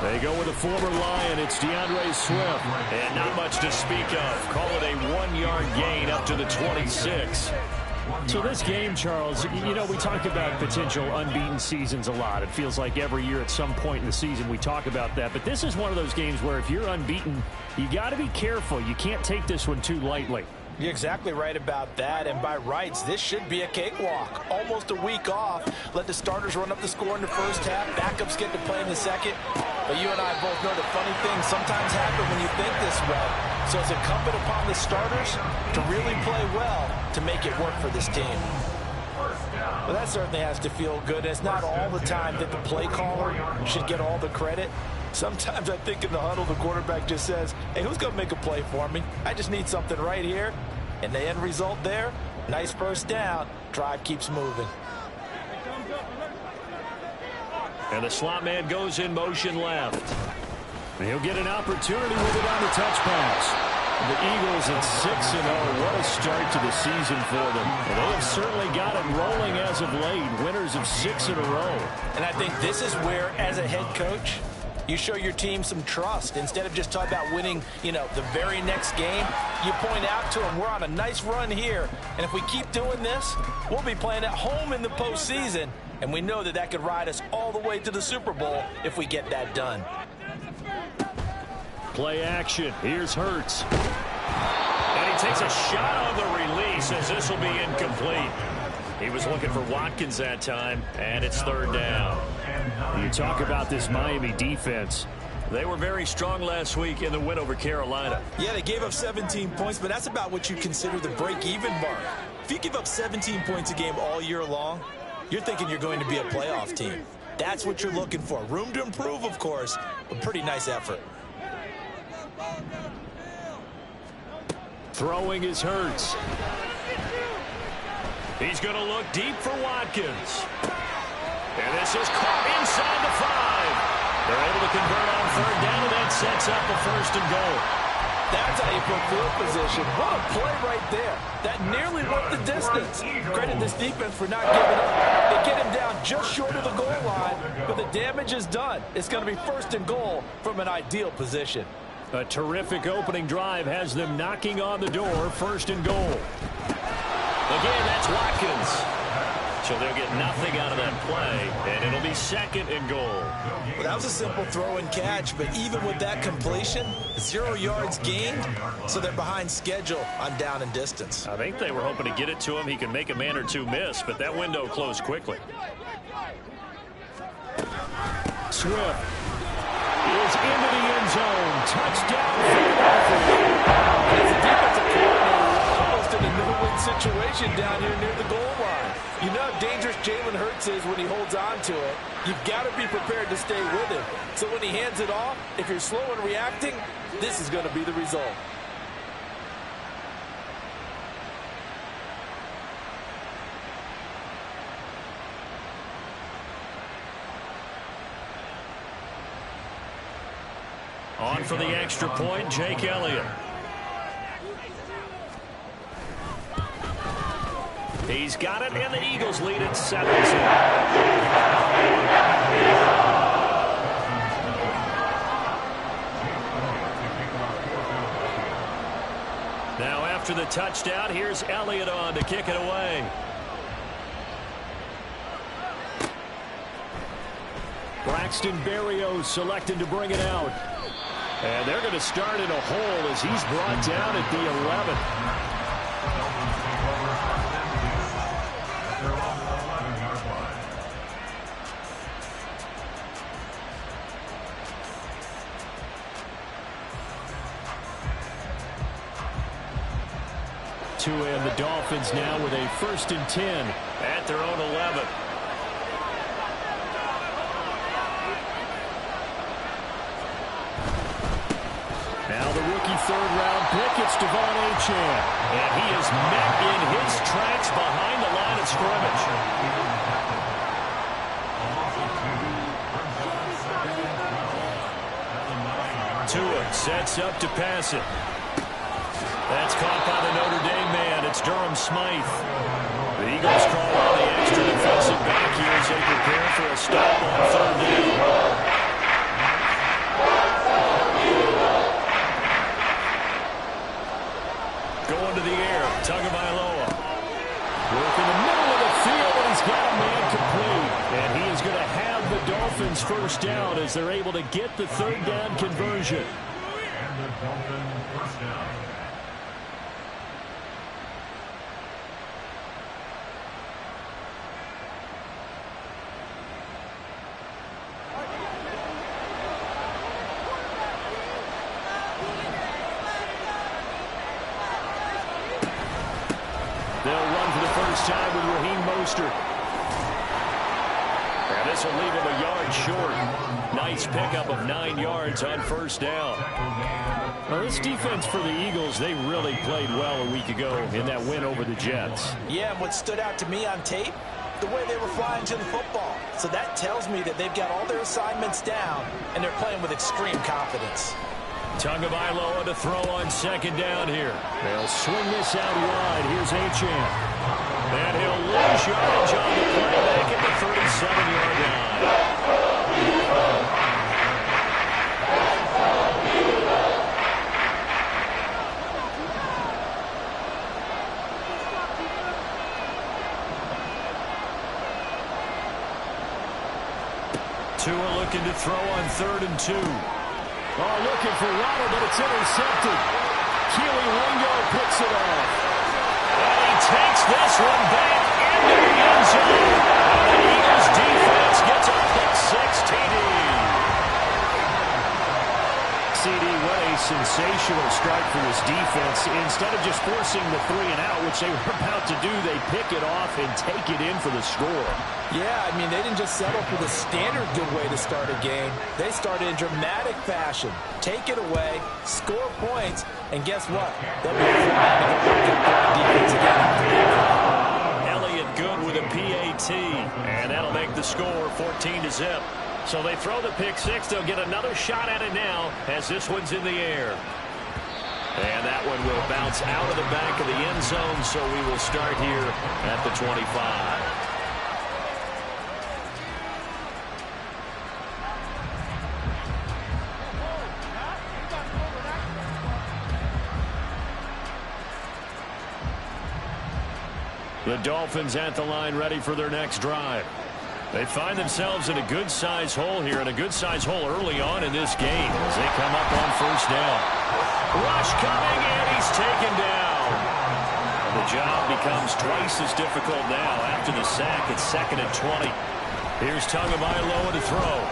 They go with a former Lion. It's DeAndre Swift. And not much to speak of. Call it a 1-yard gain up to the 26. So this game, Charles, you know, we talk about potential unbeaten seasons a lot. It feels like every year at some point in the season we talk about that. But this is one of those games where if you're unbeaten, you got to be careful. You can't take this one too lightly. You're exactly right about that, and by rights, this should be a cakewalk. Almost a week off. Let the starters run up the score in the first half. Backups get to play in the second. But you and I both know the funny things sometimes happen when you think this way. So it's incumbent upon the starters to really play well to make it work for this team. Well, that certainly has to feel good. It's not all the time that the play caller should get all the credit. Sometimes I think in the huddle, the quarterback just says, hey, who's going to make a play for me? I just need something right here. And the end result there, nice first down. Drive keeps moving. And the slot man goes in motion left. And he'll get an opportunity with it on the touch pass. The Eagles at 6-0. What a start to the season for them. And they have certainly got it rolling as of late. Winners of 6 in a row. And I think this is where, as a head coach, you show your team some trust. Instead of just talking about winning, you know, the very next game, you point out to them, we're on a nice run here. And if we keep doing this, we'll be playing at home in the postseason. And we know that that could ride us all the way to the Super Bowl if we get that done. Play action. Here's Hurts. And he takes a shot on the release as this will be incomplete. He was looking for Watkins that time, and it's third down. You talk about this Miami defense. They were very strong last week in the win over Carolina. Yeah, they gave up 17 points, but that's about what you consider the break-even mark. If you give up 17 points a game all year long, you're thinking you're going to be a playoff team. That's what you're looking for. Room to improve, of course, but pretty nice effort. Throwing is Hurts. He's going to look deep for Watkins. And this is caught inside the 5. They're able to convert on third down, and that sets up the first and goal. That's how you put field position. What a play right there. That nearly went the distance. Credit this defense for not giving up. They get him down just short of the goal line, but the damage is done. It's going to be first and goal from an ideal position. A terrific opening drive has them knocking on the door, first and goal. Again, that's Watkins. So they'll get nothing out of that play, and it'll be second and goal. Well, that was a simple throw and catch, but even with that completion, 0 yards gained, so they're behind schedule on down and distance. I think they were hoping to get it to him. He can make a man or two miss, but that window closed quickly. Swift is into the end zone. Touchdown, Philadelphia. As a defensive coordinator, almost in a no-win situation down here near the goal line. You know how dangerous Jalen Hurts is when he holds on to it. You've got to be prepared to stay with him. So when he hands it off, if you're slow in reacting, this is going to be the result. On for the extra point, Jake Elliott. He's got it, and the Eagles lead at 7-2. Now after the touchdown, here's Elliott on to kick it away. Braxton Berrios selected to bring it out. And they're going to start in a hole as he's brought down at the 11. And the Dolphins now with a 1st and 10 at their own 11. Now the rookie third-round pick, it's Devon Achane. And he is met in his tracks behind the line of scrimmage. Tua sets up to pass it. That's caught by the Notre Dame man. It's Callum Smythe. The Eagles call on the extra defensive back here as they prepare for a stop on third down. Going to the air, Tagovailoa. Work in the middle of the field, and he's got a man complete. And he is going to have the Dolphins first down as they're able to get the third down conversion. And the Dolphins first down. They'll run for the first time with Raheem Mostert. And this will leave him a yard short. Nice pickup of 9 yards on first down. Now, this defense for the Eagles, they really played well a week ago in that win over the Jets. Yeah, and what stood out to me on tape, the way they were flying to the football. So that tells me that they've got all their assignments down, and they're playing with extreme confidence. Tagovailoa to throw on second down here. They'll swing this out wide. Here's Achane. And he'll lose yardage on the play back at the 37-yard line. Tua looking to throw on 3rd and 2. Oh, looking for Waddle, but it's intercepted. Keely Ringo picks it off. And he takes this one back into the end zone. And the Eagles defense gets a pick-6 TD. CD, what a sensational strike for this defense. Instead of just forcing the 3-and-out, which they were about to do, they pick it off and take it in for the score. Yeah, I mean, they didn't just settle for the standard good way to start a game. They started in dramatic fashion. Take it away, score points, and guess what? They'll be flying to go back and defense again. Elliott good with a PAT, and that'll make the score 14-0. So they throw the pick-6. They'll get another shot at it now as this one's in the air. And that one will bounce out of the back of the end zone, so we will start here at the 25. The Dolphins at the line ready for their next drive. They find themselves in a good-sized hole here, and a good-sized hole early on in this game as they come up on first down. Rush coming, and he's taken down. The job becomes twice as difficult now after the sack. It's 2nd and 20. Here's Tagovailoa to throw.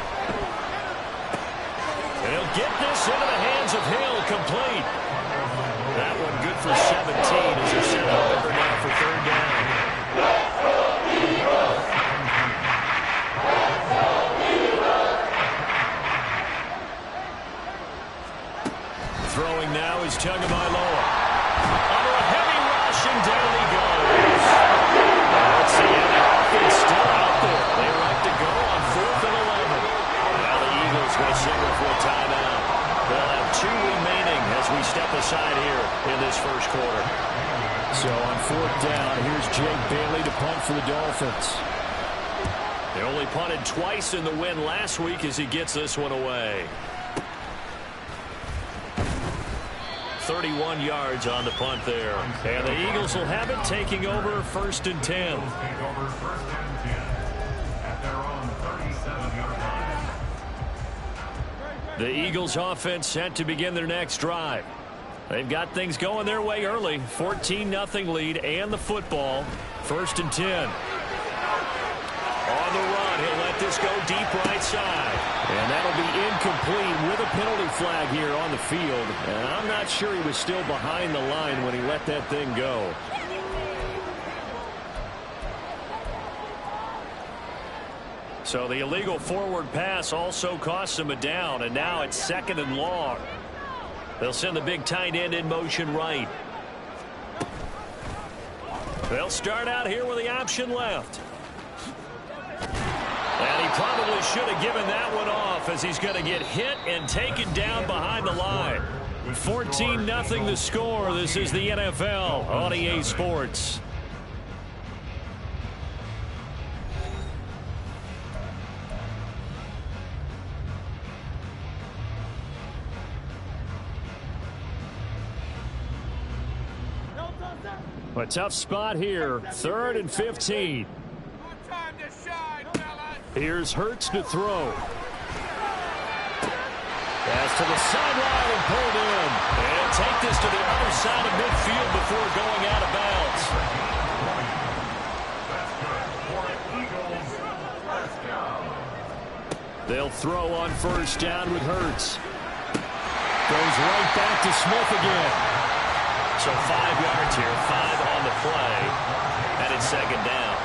And he'll get this into the hands of Hill, complete. That one good for 17 as they're set up over now for third down. Throwing now is Tagovailoa. Under a heavy rush, and down he goes. Let's see, and the offense still out there. They like to go on 4th and 11. Now the Eagles will signal for a timeout. They'll have 2 remaining as we step aside here in this first quarter. So on 4th down, here's Jake Bailey to punt for the Dolphins. They only punted twice in the win last week as he gets this one away. 31 yards on the punt there. And the Eagles will have it, taking over 1st and 10. Take over 1st and 10 at their own 37-yard line. The Eagles offense set to begin their next drive. They've got things going their way early. 14-0 lead and the football. 1st and 10. On the run, he'll let this go deep right side. And that'll be incomplete with a penalty flag here on the field. And I'm not sure he was still behind the line when he let that thing go. So the illegal forward pass also costs him a down, and now it's 2nd and long. They'll send the big tight end in motion right. They'll start out here with the option left. And he probably should have given that one off as he's going to get hit and taken down behind the line. 14-0 the score. This is the NFL on EA Sports. A tough spot here. 3rd and 15. Here's Hurts to throw. Pass to the sideline and pulled in. And take this to the other side of midfield before going out of bounds. They'll throw on 1st down with Hurts. Goes right back to Smith again. So 5 yards here, 5 on the play, and it's 2nd down.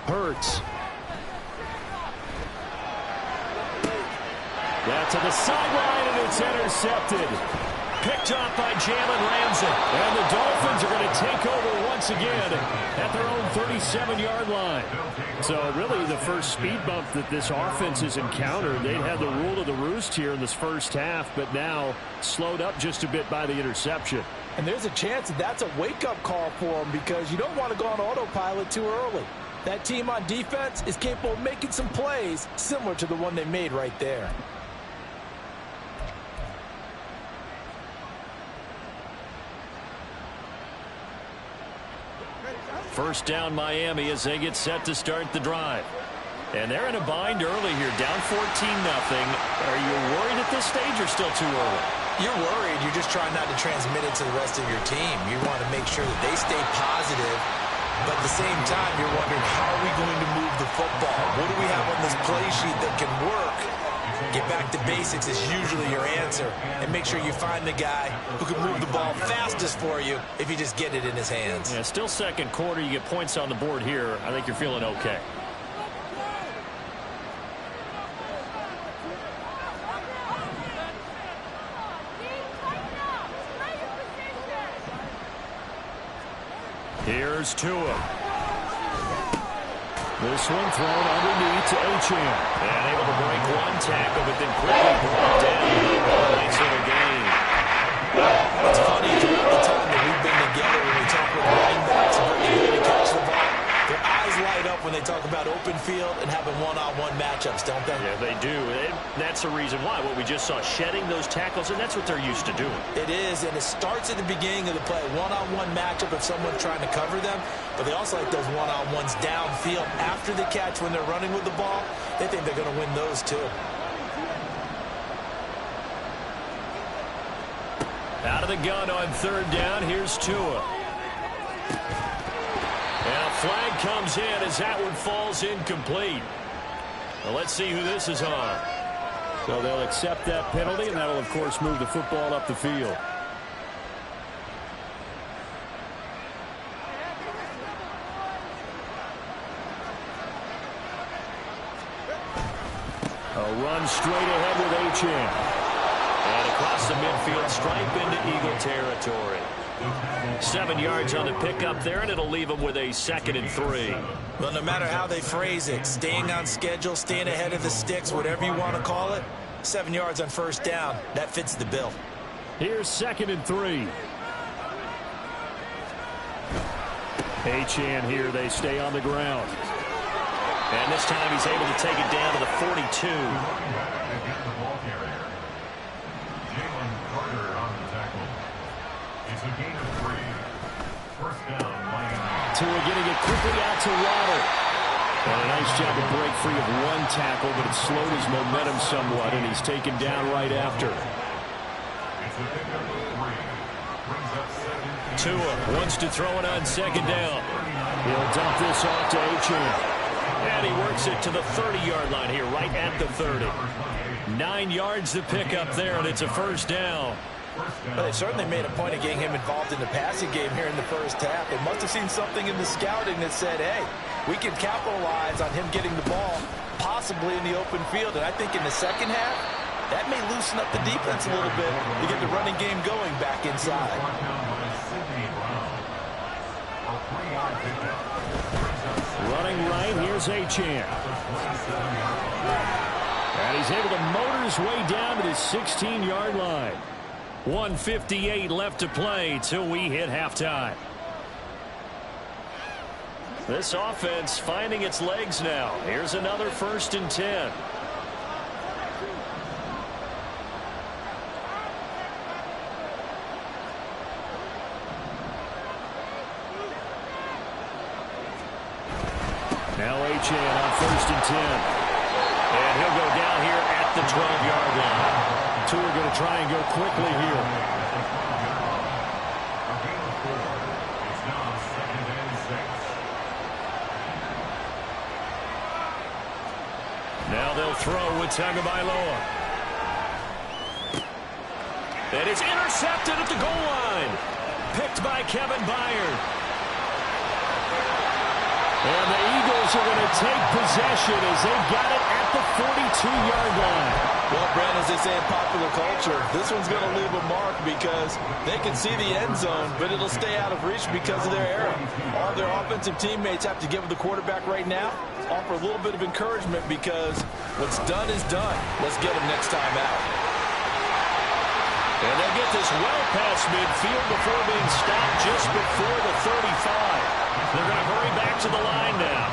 Hurts. Down to the sideline, and it's intercepted. Picked off by Jalen Ramsey. And the Dolphins are going to take over once again at their own 37-yard line. So really the first speed bump that this offense has encountered. They'd had the rule of the roost here in this first half, but now slowed up just a bit by the interception. And there's a chance that that's a wake-up call for them, because you don't want to go on autopilot too early. That team on defense is capable of making some plays similar to the one they made right there. First down Miami as they get set to start the drive. And they're in a bind early here, down 14-0. Are you worried at this stage or still too early? You're worried. You're just trying not to transmit it to the rest of your team. You want to make sure that they stay positive, but at the same time, you're wondering, how are we going to move the football? What do we have on this play sheet that can work? Get back to basics is usually your answer, and make sure you find the guy who can move the ball fastest for you if you just get it in his hands. Yeah, still second quarter. You get points on the board here. I think you're feeling okay. Here's Tua. This one thrown underneath to Achane. And able to break one tackle, but then quickly brought down. Nice little gain. It's funny, throughout the time that we've been together, when we talk with running backs about the ability to catch the ball, their eyes light up when they talk about open field and having one-on-one matchups, don't they? Yeah, they do. And that's the reason why. What we just saw, shedding those tackles, and that's what they're used to doing. It is, and it starts at the beginning of the play. One-on-one matchup if someone's trying to cover them, but they also like those one-on-ones downfield after the catch when they're running with the ball. They think they're going to win those too. Out of the gun on 3rd down, here's Tua. And a flag comes in as that one falls incomplete. Well, let's see who this is on. So they'll accept that penalty, and that'll, of course, move the football up the field. A run straight ahead with Achane. And across the midfield stripe into Eagle territory. 7 yards on the pickup there, and it'll leave them with a 2nd and 3. Well, no matter how they phrase it, staying on schedule, staying ahead of the sticks, whatever you want to call it, 7 yards on 1st down, that fits the bill. Here's 2nd and 3. Achane here, they stay on the ground. And this time he's able to take it down to the 42. Tua getting it quickly out to Waddle. And a nice job to break free of one tackle, but it slowed his momentum somewhat, and he's taken down right after. Tua wants to throw it on 2nd down. He'll dump this off to Achane. And he works it to the 30-yard line here, right at the 30. 9 yards to pick up there, and it's a 1st down. Well, they certainly made a point of getting him involved in the passing game here in the first half. They must have seen something in the scouting that said, hey, we can capitalize on him getting the ball, possibly in the open field. And I think in the second half, that may loosen up the defense a little bit to get the running game going back inside. going right. Here's Achane. And he's able to motor his way down to the 16-yard line. 1:58 left to play till we hit halftime. This offense finding its legs now. Here's another 1st and 10. Now Achane on 1st and 10. And he'll go down here at the 12-yard line. Two are going to try and go quickly here. It's now 2nd and 6. Now they'll throw with Tagovailoa. And it's intercepted at the goal line. Picked by Kevin Byard. And the Eagles are going to take possession as they've got it at the 42-yard line. Well, Brandon, as they say in popular culture, this one's going to leave a mark because they can see the end zone, but it'll stay out of reach because of their error. All their offensive teammates have to give the quarterback right now, offer a little bit of encouragement because what's done is done. Let's get them next time out. And they'll get this well past midfield before being stopped just before the 35. They're going to hurry back to the line now.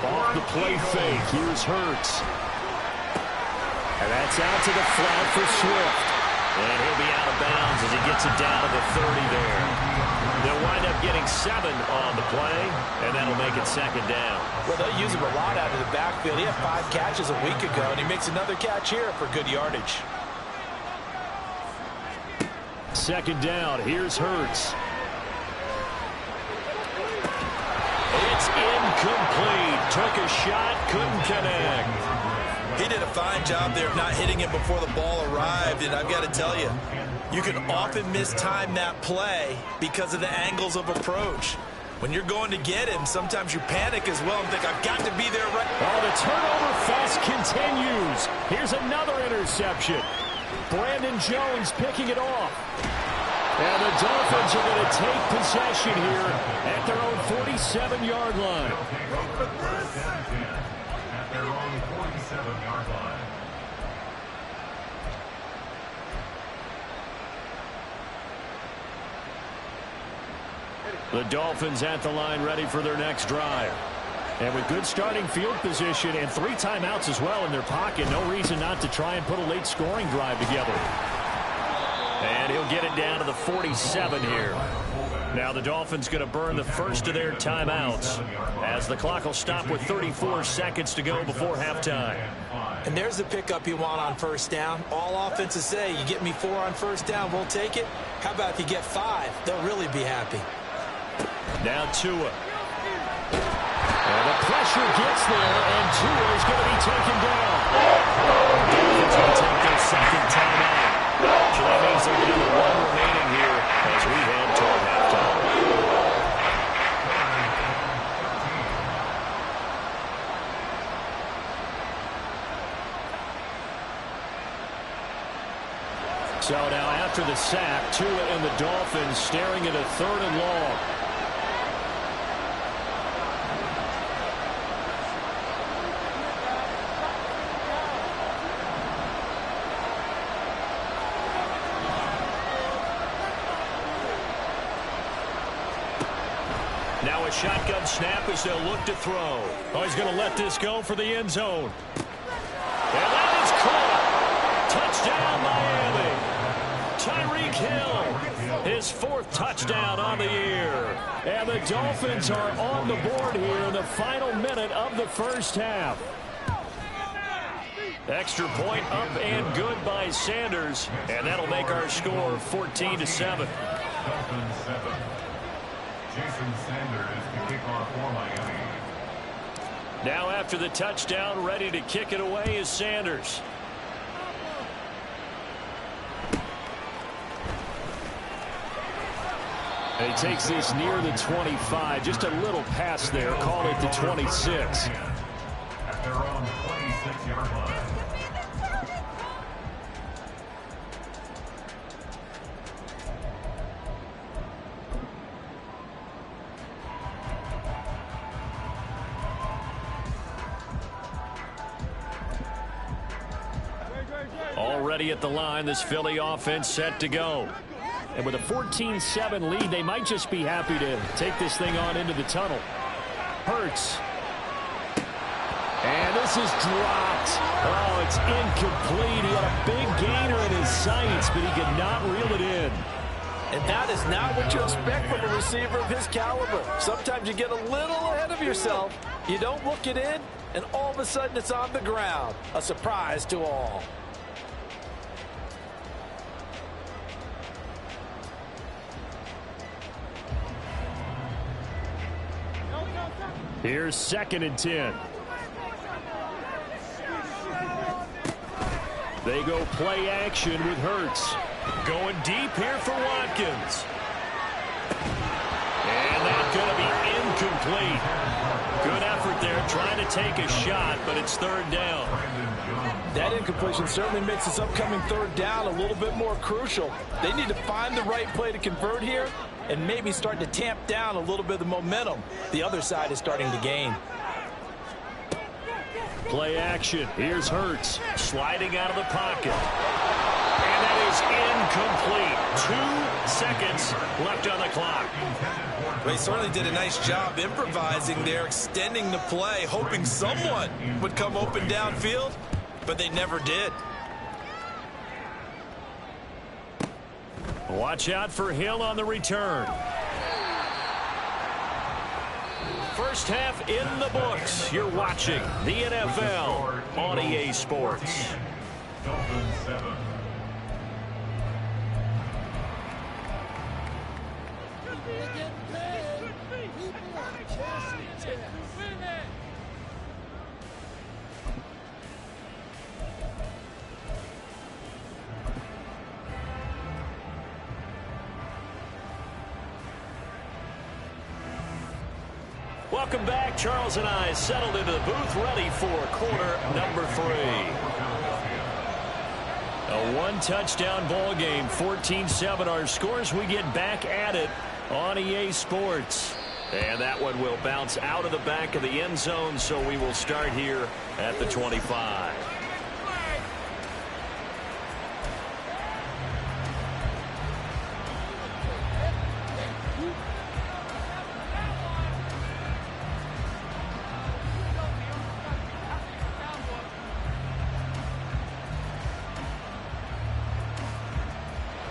Off the play fake. Here's Hurts. And that's out to the flat for Swift. And he'll be out of bounds as he gets it down to the 30 there. They'll wind up getting 7 on the play, and that'll make it 2nd down. Well, they'll use him a lot out of the backfield. He had 5 catches a week ago, and he makes another catch here for good yardage. 2nd down. Here's Hurts. It's incomplete. Took a shot, couldn't connect. He did a fine job there of not hitting him before the ball arrived, and I've got to tell you, you can often mistime that play because of the angles of approach. When you're going to get him, sometimes you panic as well and think, I've got to be there right. Oh, the turnover fest continues. Here's another interception. Brandon Jones picking it off. And the Dolphins are going to take possession here at their own 47-yard line. At their own 47-yard line. The Dolphins at the line ready for their next drive. And with good starting field position and 3 timeouts as well in their pocket, no reason not to try and put a late scoring drive together. And he'll get it down to the 47 here. Now the Dolphins going to burn the first of their timeouts as the clock will stop with 34 seconds to go before halftime. And there's the pickup you want on 1st down. All offenses say, you get me 4 on 1st down, we'll take it. How about if you get 5? They'll really be happy. Now Tua. And the pressure gets there, and Tua is going to be taken down. Dolphins going to take their 2nd timeout. So that means they're going to have 1 remaining here as we head toward halftime. So now after the sack, Tua and the Dolphins staring at a 3rd and long. Now a shotgun snap as they'll look to throw. Oh, he's going to let this go for the end zone. And that is caught. Touchdown, Miami. Tyreek Hill, his 4th touchdown on the year. And the Dolphins are on the board here in the final minute of the 1st half. Extra point up and good by Sanders. And that'll make our score 14-7. Dolphins 7. Jason Sanders to kick off for Miami. Now after the touchdown, ready to kick it away is Sanders. And he takes this near the 25. Just a little pass there. Call it the 26. At their own 26-yard line. Already at the line, this Philly offense set to go. And with a 14-7 lead, they might just be happy to take this thing on into the tunnel. Hurts. And this is dropped. Oh, it's incomplete. He had a big gainer in his sights, but he could not reel it in. And that is not what you expect from a receiver of his caliber. Sometimes you get a little ahead of yourself. You don't look it in, and all of a sudden it's on the ground. A surprise to all. Here's 2nd and 10. They go play action with Hurts. Going deep here for Watkins. And that's going to be incomplete. Good effort there trying to take a shot, but it's 3rd down. That incompletion certainly makes this upcoming 3rd down a little bit more crucial. They need to find the right play to convert here and maybe start to tamp down a little bit of the momentum the other side is starting to gain. Play action. Here's Hurts. Sliding out of the pocket. And that is incomplete. 2 seconds left on the clock. They certainly did a nice job improvising there, extending the play, hoping someone would come open downfield, but they never did. Watch out for Hill on the return. First half in the books. You're watching the NFL on EA Sports. Dolphins 7. Welcome back. Charles and I settled into the booth, ready for quarter number 3. A 1-touchdown ball game, 14-7 our scores. We get back at it on EA Sports. And that one will bounce out of the back of the end zone, so we will start here at the 25.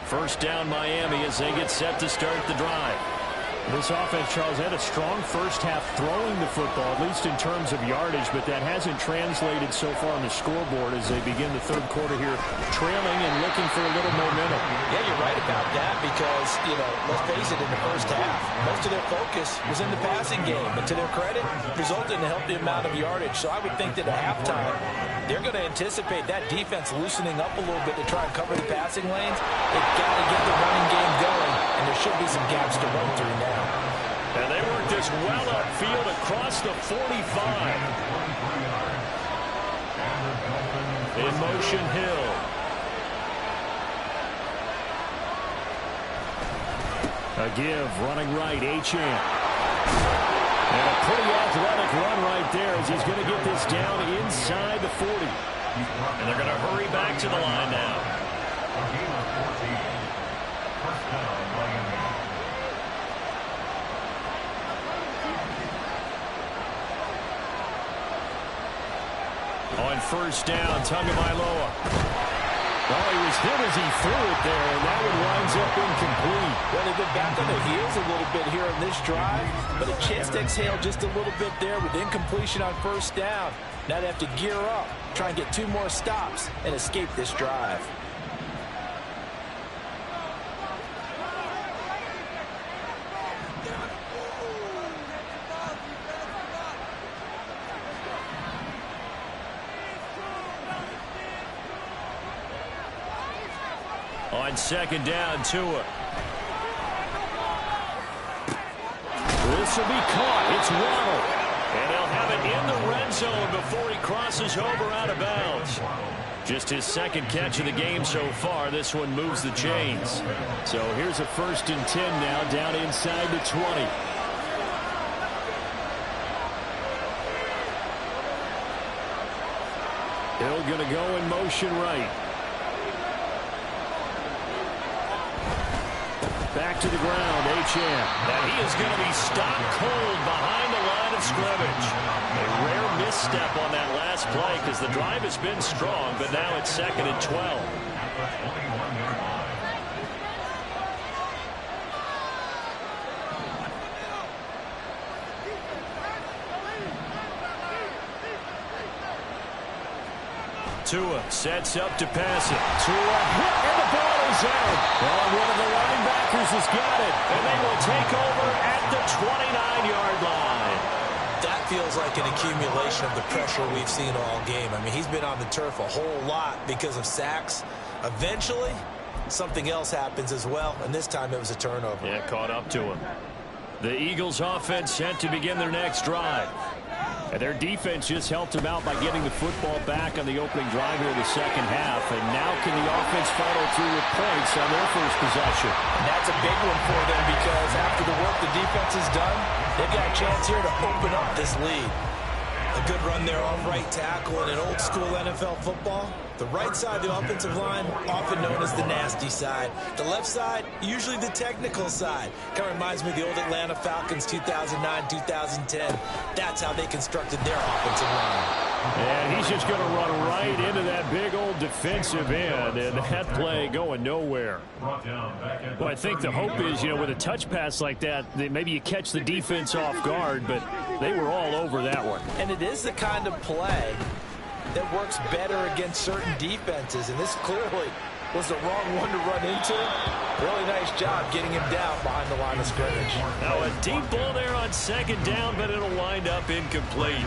First down Miami as they get set to start the drive. This offense, Charles, had a strong first half throwing the football, at least in terms of yardage, but that hasn't translated so far on the scoreboard as they begin the 3rd quarter here, trailing and looking for a little momentum. Yeah, you're right about that because, let's face it, in the first half, most of their focus was in the passing game. But to their credit, resulted in a healthy amount of yardage. So I would think that at halftime, they're going to anticipate that defense loosening up a little bit to try and cover the passing lanes. They've got to get the running game going, and there should be some gaps to run through now. And they work this well upfield across the 45. In motion, Hill. A give, running right, Achane. And a pretty athletic run right there as he's going to get this down inside the 40. And they're going to hurry back to the line now. On first down, Tagovailoa. Oh, he was hit as he threw it there, and that one winds up incomplete. Well, they've been back on their heels a little bit here on this drive, but a chance to exhale just a little bit there with incompletion on first down. Now they have to gear up, try and get 2 more stops, and escape this drive. On second down, Tua. This will be caught. It's Waddle. And they'll have it in the red zone before he crosses over out of bounds. Just his 2nd catch of the game so far. This one moves the chains. So here's a 1st and 10 now, down inside the 20. Hill going to go in motion right. to the ground, H.M. And he is going to be stopped cold behind the line of scrimmage. A rare misstep on that last play because the drive has been strong, but now it's 2nd and 12. Tua sets up to pass it. Tua hit, and the ball is out. Well, one of the linebackers has got it, and they will take over at the 29-yard line. That feels like an accumulation of the pressure we've seen all game. I mean, he's been on the turf a whole lot because of sacks. Eventually, something else happens as well, and this time it was a turnover. Yeah, caught up to him. The Eagles offense set to begin their next drive. And their defense just helped them out by getting the football back on the opening drive here in the second half. And now can the offense follow through with points on their first possession? And that's a big one for them because after the work the defense has done, they've got a chance here to open up this lead. A good run there off right tackle in an old-school NFL football. The right side of the offensive line, often known as the nasty side. The left side, usually the technical side. Kind of reminds me of the old Atlanta Falcons 2009, 2010. That's how they constructed their offensive line. And he's just going to run right into that big old defensive end, and that play going nowhere. Well, I think the hope is, with a touch pass like that maybe you catch the defense off guard, but they were all over that one. And it is the kind of play that works better against certain defenses, and this clearly was the wrong one to run into. Really nice job getting him down behind the line of scrimmage. Now a deep ball there on 2nd down, but it'll wind up incomplete.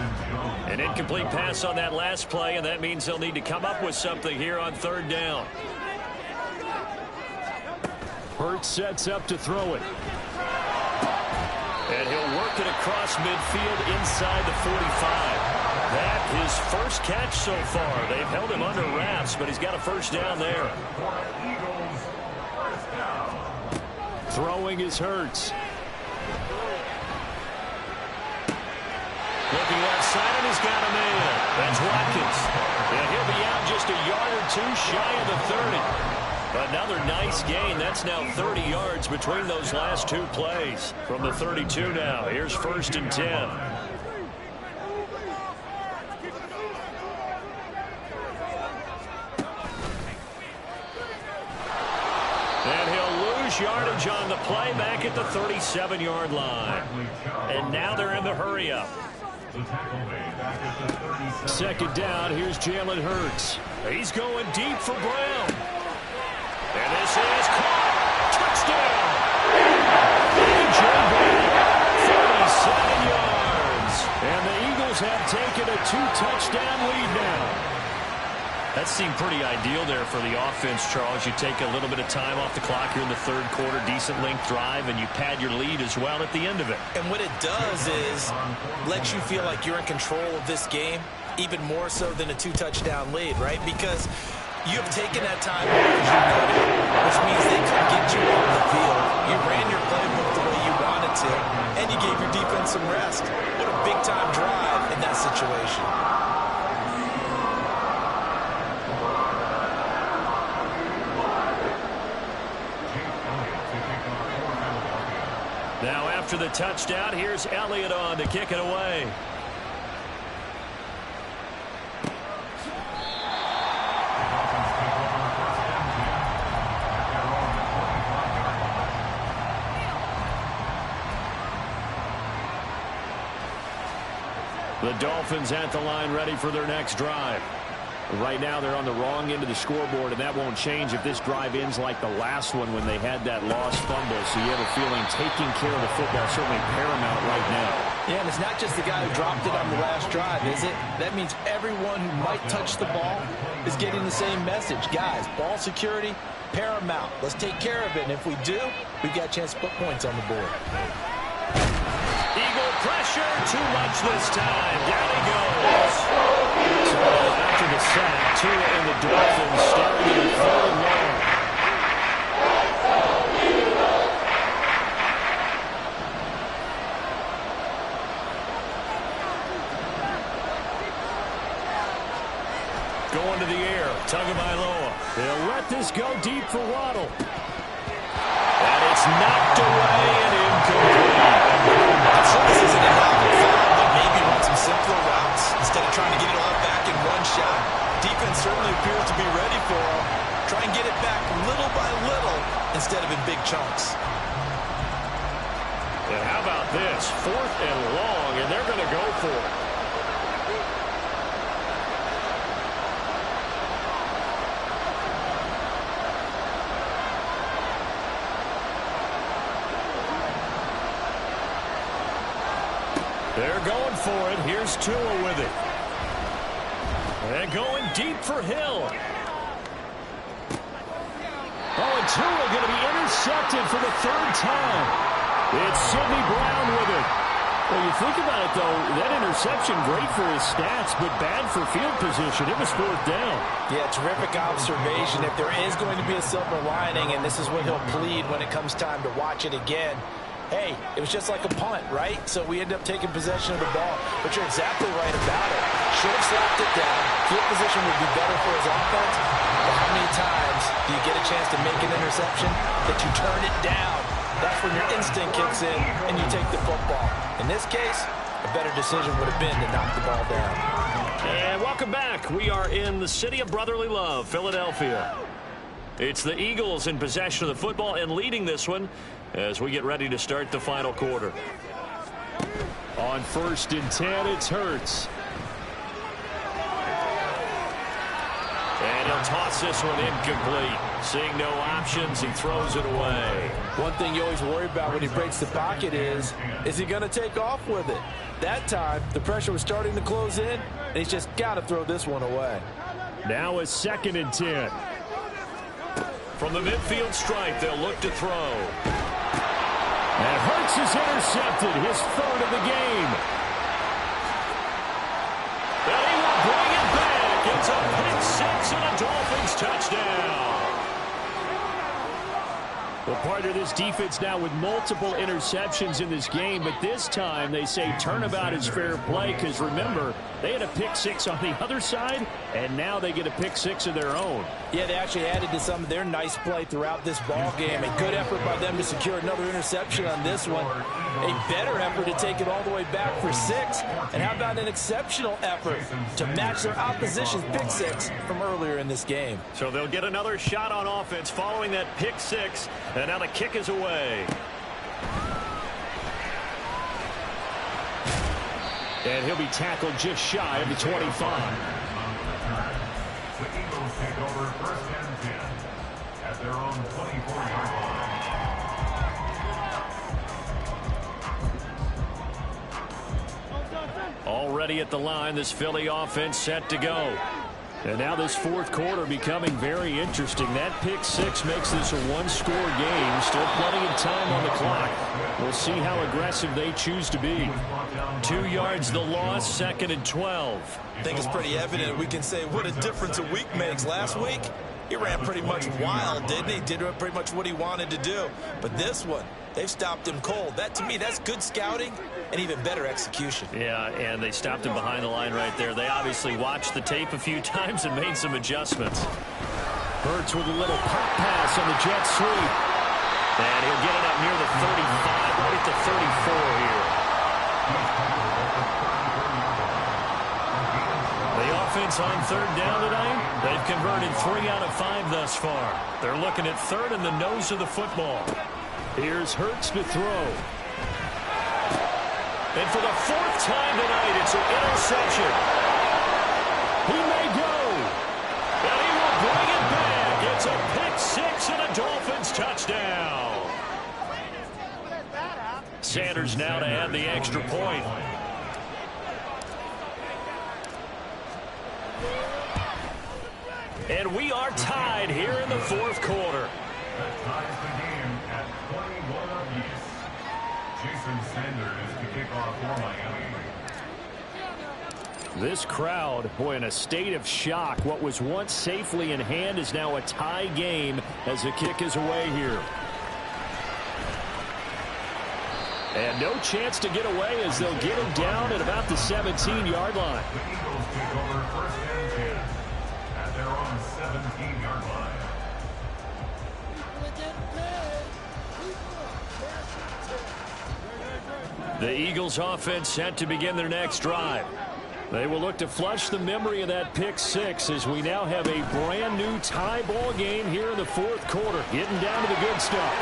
An incomplete pass on that last play, and that means they'll need to come up with something here on 3rd down. Hurts sets up to throw it. And he'll work it across midfield inside the 45. That his first catch so far. They've held him under wraps, but he's got a 1st down there. Throwing is Hurts. Looking left side, and he's got him in. That's Watkins. And he'll be out just a yard or two shy of the 30. Another nice gain. That's now 30 yards between those last 2 plays. From the 32 now. Here's 1st and 10. And he'll lose yardage on the play back at the 37-yard line. And now they're in the hurry-up. 2nd down, here's Jalen Hurts. He's going deep for Brown. And this is caught. Touchdown. A.J. Brown, 47 yards. And the Eagles have taken a 2-touchdown lead now. That seemed pretty ideal there for the offense, Charles. You take a little bit of time off the clock here in the 3rd quarter, decent length drive, and you pad your lead as well at the end of it. And what it does is lets you feel like you're in control of this game, even more so than a 2-touchdown lead, right? Because you have taken that time off, as you noted, which means they could get you off the field. You ran your playbook the way you wanted to, and you gave your defense some rest. What a big-time drive in that situation. Now after the touchdown, here's Elliott on to kick it away. The Dolphins at the line ready for their next drive. Right now they're on the wrong end of the scoreboard, and that won't change if this drive ends like the last one when they had that lost fumble. So you have a feeling taking care of the football is certainly paramount right now. Yeah, and it's not just the guy who dropped it on the last drive, is it? That means everyone who might touch the ball is getting the same message. Guys, ball security, paramount. Let's take care of it, and if we do, we've got a chance to put points on the board. Eagle pressure, too much this time. Down he goes. So after the sack, Tua and the Dolphins starting in 3rd and long. Going to the air, Tagovailoa. They'll let this go deep for Waddle. And it's knocked away and incomplete. I'm sure this isn't a novel foul, but maybe run some simpler routes instead of trying to get it all back in one shot. Defense certainly appears to be ready for him. Try and get it back little by little instead of in big chunks. And how about this? 4th and long, and they're going to go for it. They're going for it. Here's Tua with it. And going deep for Hill. Oh, and Tua going to be intercepted for the 3rd time. It's Sidney Brown with it. Well, you think about it, though, that interception, great for his stats, but bad for field position. It was 4th down. Yeah, terrific observation. If there is going to be a silver lining, and this is what he'll plead when it comes time to watch it again, hey, it was just like a punt, right? So we end up taking possession of the ball. But you're exactly right about it. Should have slapped it down. Field position would be better for his offense. But how many times do you get a chance to make an interception that you turn it down? That's when your instinct kicks in and you take the football. In this case, a better decision would have been to knock the ball down. And welcome back. We are in the city of brotherly love, Philadelphia. It's the Eagles in possession of the football and leading this one as we get ready to start the final quarter. On 1st and 10, it's Hurts. And he'll toss this one incomplete. Seeing no options, he throws it away. One thing you always worry about when he breaks the pocket is he going to take off with it? That time, the pressure was starting to close in, and he's just got to throw this one away. Now a 2nd and 10. From the midfield stripe, they'll look to throw. And Hurts is intercepted, his 3rd of the game. And he will bring it back. It's a pick 6 and a Dolphins touchdown. Well, part of this defense now with multiple interceptions in this game, but this time they say turnabout is fair play because, remember, they had a pick 6 on the other side, and now they get a pick 6 of their own. Yeah, they actually added to some of their nice play throughout this ball game. A good effort by them to secure another interception on this one. A better effort to take it all the way back for 6. And how about an exceptional effort to match their opposition's pick 6 from earlier in this game? So they'll get another shot on offense following that pick 6. And now the kick is away. And he'll be tackled just shy of the 25. The Eagles take over 1st and 10 at their own 24-yard line. Already at the line, this Philly offense set to go. And now this 4th quarter becoming very interesting. That pick 6 makes this a one-score game. Still plenty of time on the clock. We'll see how aggressive they choose to be. 2 yards the loss, 2nd and 12. I think it's pretty evident we can say what a difference a week makes. Last week, he ran pretty much wild, didn't he? Did pretty much what he wanted to do. But this one, they've stopped him cold. That, to me, that's good scouting and even better execution. Yeah, and they stopped him behind the line right there. They obviously watched the tape a few times and made some adjustments. Hurts with a little pop pass on the jet sweep. And he'll get it up near the 35, right at the 34 here. The offense on 3rd down tonight, they've converted 3 out of 5 thus far. They're looking at 3rd in the nose of the football. Here's Hurts to throw. And for the 4th time tonight, it's an interception. He may go. And he will bring it back. It's a pick 6 and a Dolphins touchdown. Sanders now to add the extra point. And we are tied here in the 4th quarter. That ties the game at 21 apiece. Jason Sanders to kick off for Miami. This crowd, boy, in a state of shock. What was once safely in hand is now a tie game as the kick is away here. And no chance to get away as they'll get him down at about the 17-yard line. The Eagles take over 1st and 10 at their own 17-yard line. The Eagles offense set to begin their next drive. They will look to flush the memory of that pick six as we now have a brand new tie ball game here in the fourth quarter. Getting down to the good stuff.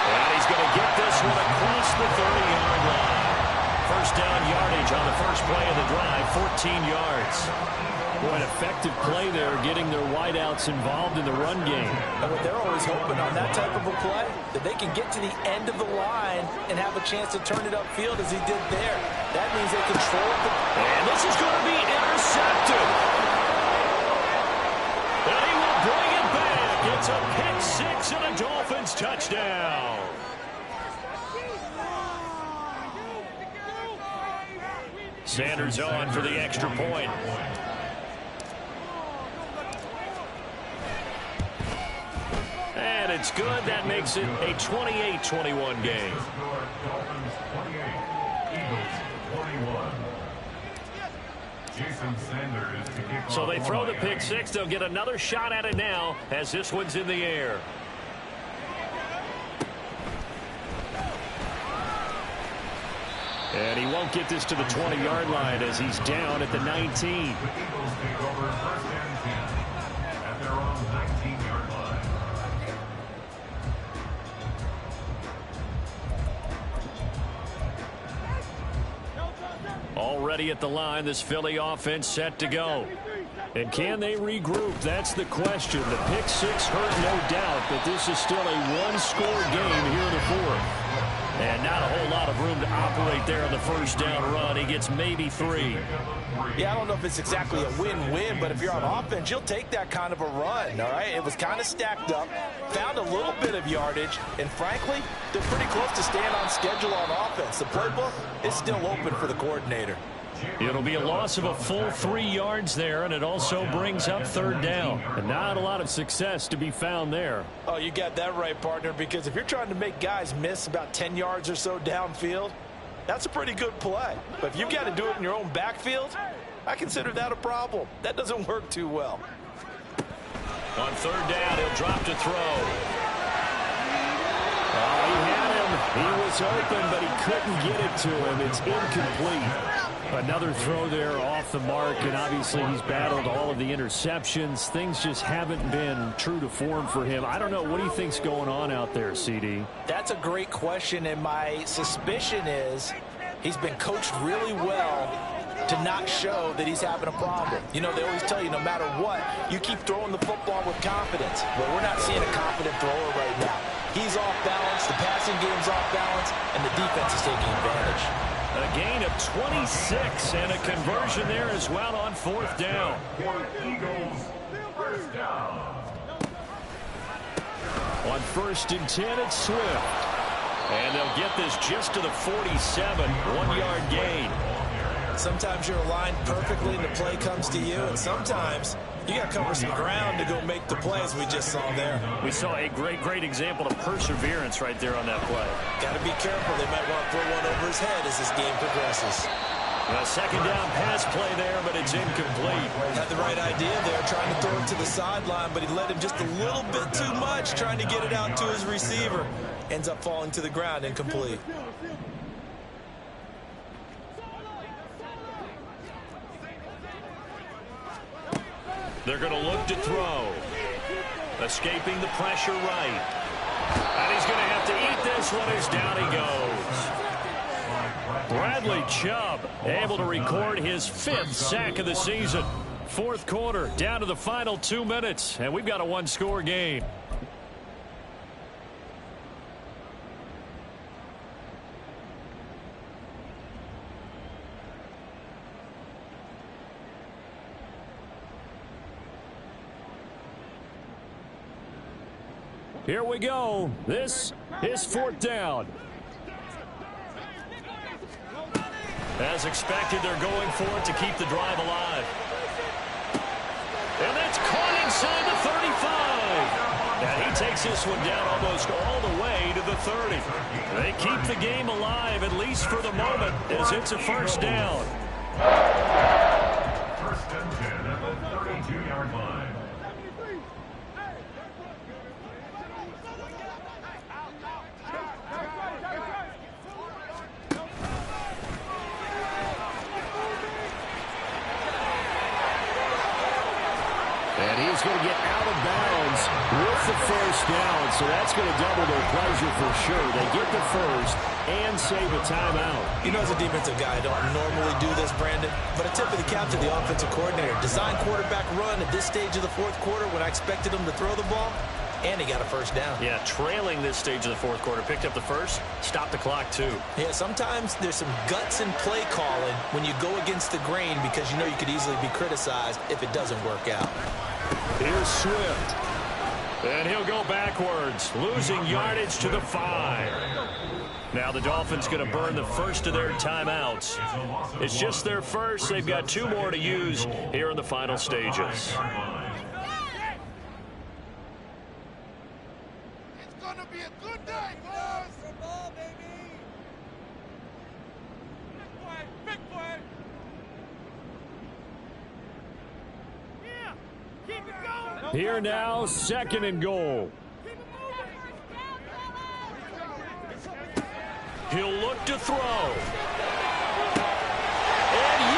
And he's going to get this one across the 30-yard line. First down yardage on the first play of the drive, 14 yards. Boy, an effective play there, getting their wideouts involved in the run game. And what they're always hoping on that type of a play, that they can get to the end of the line and have a chance to turn it upfield as he did there. That means they control the... And this is going to be intercepted. And he will bring it back. It's a pick six and a Dolphins touchdown. Sanders on for the extra point. And it's good. That makes it a 28-21 game. Dolphins 28, Eagles 21. Jason Sanders to kick So off they throw the line. pick six. They'll get another shot at it now as this one's in the air. And he won't get this to the 20-yard line as he's down at the 19. The Eagles take over first and 10 at their own 19-yard line. Already at the line, this Philly offense set to go. And can they regroup? That's the question. The pick six hurt, no doubt, but this is still a one-score game here in the fourth. And not a whole lot of room to operate there on the first down run. He gets maybe 3. Yeah, I don't know if it's exactly a win-win, but if you're on offense, you'll take that kind of a run, all right? It was kind of stacked up, found a little bit of yardage, and frankly, they're pretty close to staying on schedule on offense. The playbook is still open for the coordinator. It'll be a loss of a full 3 yards there, and it also brings up third down. And not a lot of success to be found there. Oh, you got that right, partner, because if you're trying to make guys miss about 10 yards or so downfield, that's a pretty good play. But if you've got to do it in your own backfield, I consider that a problem. That doesn't work too well. On third down, he'll drop to throw. Oh, he had him. He was open, but he couldn't get it to him. It's incomplete. Another throw there off the mark, and obviously he's battled all of the interceptions. Things just haven't been true to form for him. I don't know. What do you think's going on out there, CD? That's a great question, and my suspicion is he's been coached really well to not show that he's having a problem. You know, they always tell you no matter what, you keep throwing the football with confidence. Well, we're not seeing a confident thrower right now. He's off balance, the passing game's off balance, and the defense is taking advantage. A gain of 26 and a conversion there as well on fourth down. Eagles, first down. On 1st and 10, it's Swift. And they'll get this just to the 47, 1-yard gain. Sometimes you're aligned perfectly and the play comes to you, and sometimes you got to cover some ground to go make the plays we just saw there. We saw a great example of perseverance right there on that play. Got to be careful. They might want to throw one over his head as this game progresses. A second down pass play there, but it's incomplete. Had the right idea there, trying to throw it to the sideline, but he led him just a little bit too much, trying to get it out to his receiver. Ends up falling to the ground, incomplete. They're going to look to throw. Escaping the pressure right. And he's going to have to eat this one as down he goes. Bradley Chubb able to record his 5th sack of the season. Fourth quarter, down to the final 2 minutes, and we've got a one-score game. Here we go. This is fourth down. As expected, they're going for it to keep the drive alive. And that's caught inside the 35. And he takes this one down almost all the way to the 30. They keep the game alive, at least for the moment, as it's a first down. First and 10 at the 32-yard line. And he's going to get out of bounds with the first down. So that's going to double their pleasure for sure. They get the first and save a timeout. You know, as a defensive guy, I don't normally do this, Brandon, but a tip of the cap to the offensive coordinator. Design quarterback run at this stage of the fourth quarter when I expected him to throw the ball, and he got a first down. Yeah, trailing this stage of the fourth quarter. Picked up the first, stopped the clock too. Yeah, sometimes there's some guts in play calling when you go against the grain because you know you could easily be criticized if it doesn't work out. Here's Swift. And he'll go backwards, losing yardage to the 5. Now the Dolphins going to burn the first of their timeouts. It's just their first. They've got 2 more to use here in the final stages. Here now, 2nd and goal. He'll look to throw. And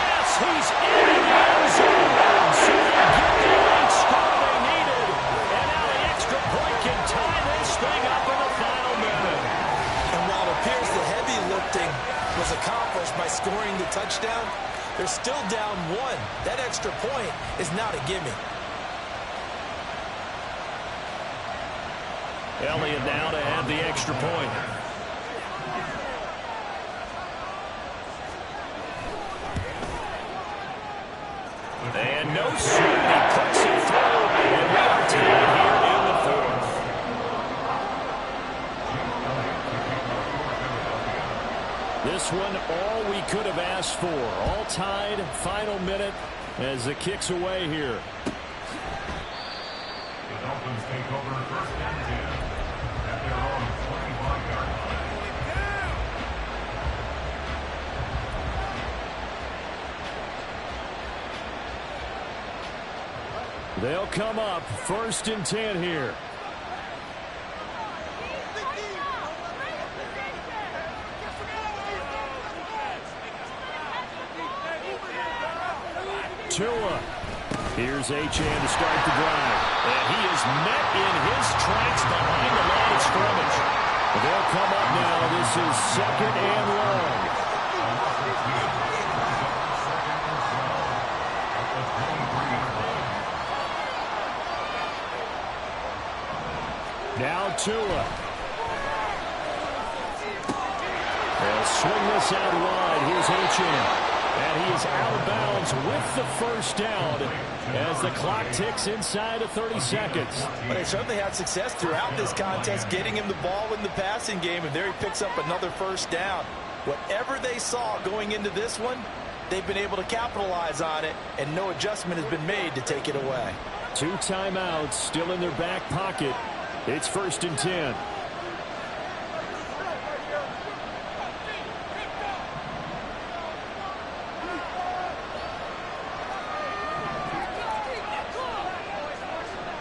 yes, he's in the end zone. So they get the late score they needed. And now the extra point can tie this thing up in the final minute. And while it appears the heavy lifting was accomplished by scoring the touchdown, they're still down 1. That extra point is not a gimme. Elliott now to have the extra point. And no sweep. He puts it through. And we are tied here in the fourth. This one, all we could have asked for. All tied, final minute as the kick's away here. The Dolphins take over first and 10 at their own 25-yard line. They'll come up 1st and 10 here. Tua. Here's Achane to start the drive. And he is met in his tracks behind the line of scrimmage. They'll come up now. This is 2nd and long. Now Tua. They'll swing this out wide. Here's Achane. And he is out of bounds with the first down as the clock ticks inside of 30 seconds. But they certainly had success throughout this contest, getting him the ball in the passing game, and there he picks up another first down. Whatever they saw going into this one, they've been able to capitalize on it, and no adjustment has been made to take it away. 2 timeouts still in their back pocket. It's 1st and 10.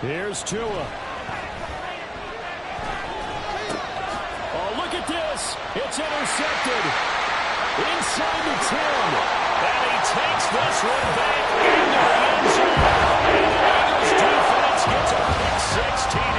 Here's Tua. Oh, look at this. It's intercepted. Inside the 10. And he takes this one back into the end zone. And the Eagles defense gets a pick 6 TD.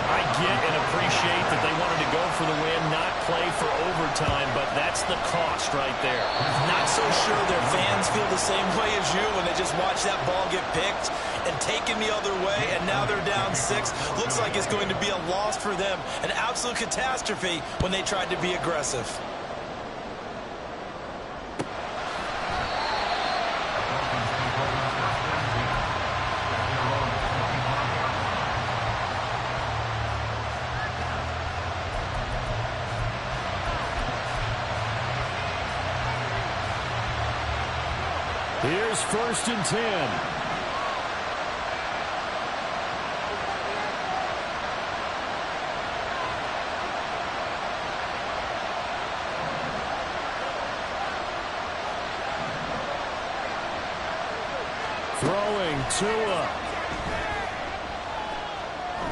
I get and appreciate that they wanted to go for the win, not play for overtime, but that's the cost right there. Not so sure their fans feel the same way as you when they just watch that ball get picked and taken the other way, and now they're down 6. Looks like it's going to be a loss for them. An absolute catastrophe when they tried to be aggressive. Here's 1st and 10. Throwing Tua.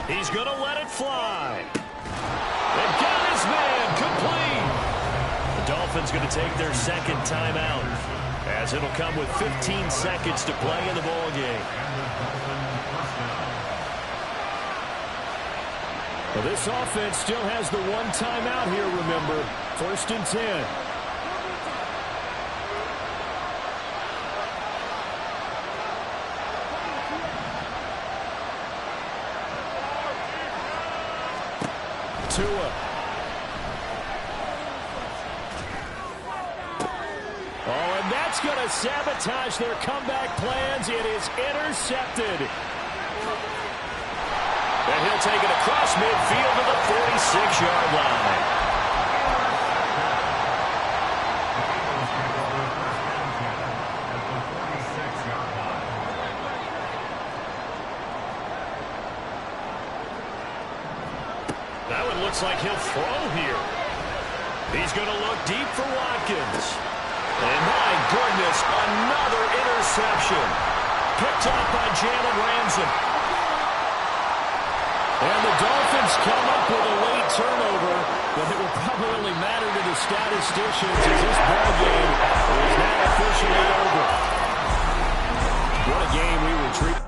He's going to let it fly. And got his man complete. The Dolphins going to take their 2nd timeout. as it'll come with 15 seconds to play in the ball game. Well, this offense still has the one timeout here, remember. 1st and 10. Tua. Oh, and that's going to sabotage their comeback plans. It is intercepted. And he'll take it across midfield to the 46-yard line. That one looks like he'll throw here. He's going to look deep for Watkins. And my goodness, another interception. Picked up by Jalen Ramsey. And the Dolphins come up with a late turnover, but it will probably only matter to the statisticians as this ball game is now officially over. What a game we were treating.